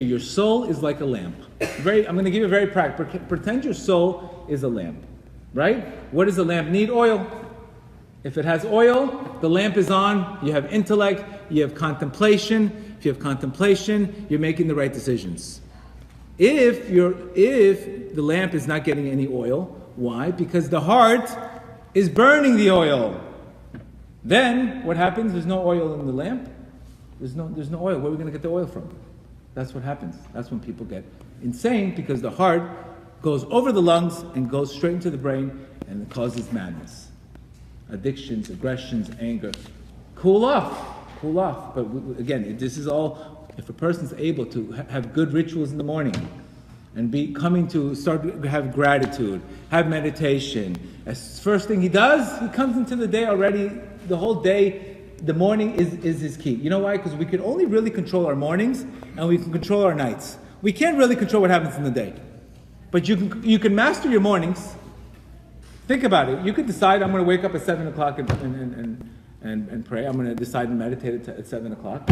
Your soul is like a lamp. I'm going to give you a very practical. Pretend your soul is a lamp, right? What does a lamp need? Oil. If it has oil, the lamp is on. You have intellect. You have contemplation. If you have contemplation, you're making the right decisions. If the lamp is not getting any oil, why? Because the heart is burning the oil. Then what happens? There's no oil in the lamp. There's no oil. Where are we going to get the oil from? That's what happens. That's when people get insane, because the heart goes over the lungs and goes straight into the brain, and it causes madness. Addictions, aggressions, anger. Cool off. But again, this is all, if a person's able to have good rituals in the morning and be coming to start to have gratitude, have meditation. As first thing he does, he comes into the day already, the whole day. The morning is his key. You know why? Because we can only really control our mornings and we can control our nights. We can't really control what happens in the day. But you can master your mornings. Think about it. You could decide, I'm going to wake up at 7 o'clock and pray. I'm going to decide to meditate at 7 o'clock.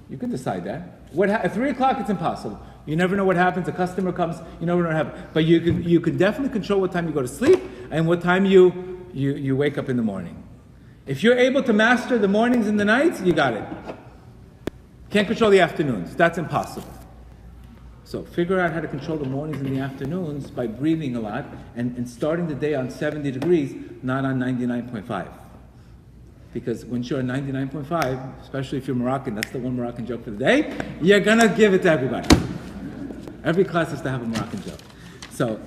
You could decide that. At 3 o'clock, it's impossible. You never know what happens. A customer comes. You never know what happens. But you can definitely control what time you go to sleep and what time you wake up in the morning. If you're able to master the mornings and the nights, you got it. Can't control the afternoons. That's impossible. So figure out how to control the mornings and the afternoons by breathing a lot and starting the day on 70 degrees, not on 99.5. Because once you're on 99.5, especially if you're Moroccan, that's the one Moroccan joke for the day, you're going to give it to everybody. Every class has to have a Moroccan joke. So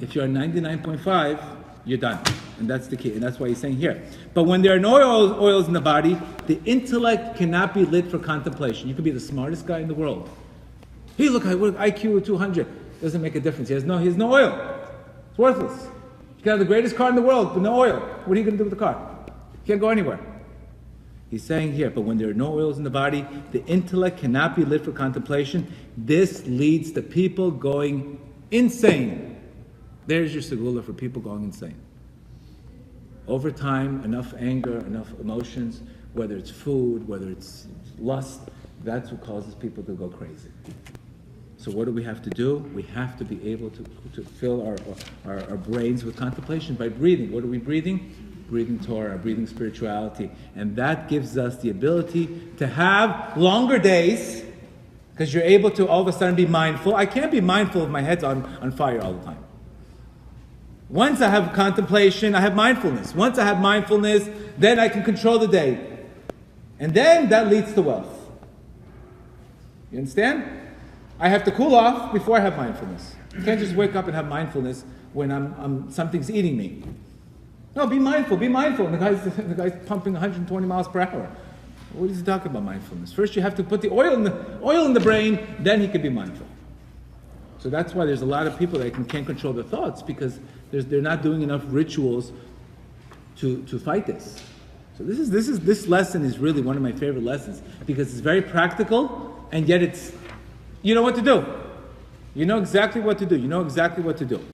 if you're on 99.5, you're done. And that's the key. And that's why he's saying here. But when there are no oils in the body, the intellect cannot be lit for contemplation. You could be the smartest guy in the world. Hey, look, IQ of 200. Doesn't make a difference. He has no oil. It's worthless. You can have the greatest car in the world, but no oil. What are you going to do with the car? You can't go anywhere. He's saying here, but when there are no oils in the body, the intellect cannot be lit for contemplation. This leads to people going insane. There's your segula for people going insane. Over time, enough anger, enough emotions, whether it's food, whether it's lust, that's what causes people to go crazy. So what do we have to do? We have to be able to fill our brains with contemplation by breathing. What are we breathing? Breathing Torah, breathing spirituality. And that gives us the ability to have longer days, because you're able to all of a sudden be mindful. I can't be mindful if my head's on fire all the time. Once I have contemplation, I have mindfulness. Once I have mindfulness, then I can control the day. And then that leads to wealth. You understand? I have to cool off before I have mindfulness. You can't just wake up and have mindfulness when something's eating me. No, be mindful. And the guy's pumping 120 miles per hour. What is he talking about mindfulness? First you have to put the oil in the brain, then he can be mindful. So that's why there's a lot of people that can't control their thoughts, because they're not doing enough rituals to fight this. So this lesson is really one of my favorite lessons, because it's very practical, and yet you know what to do. You know exactly what to do.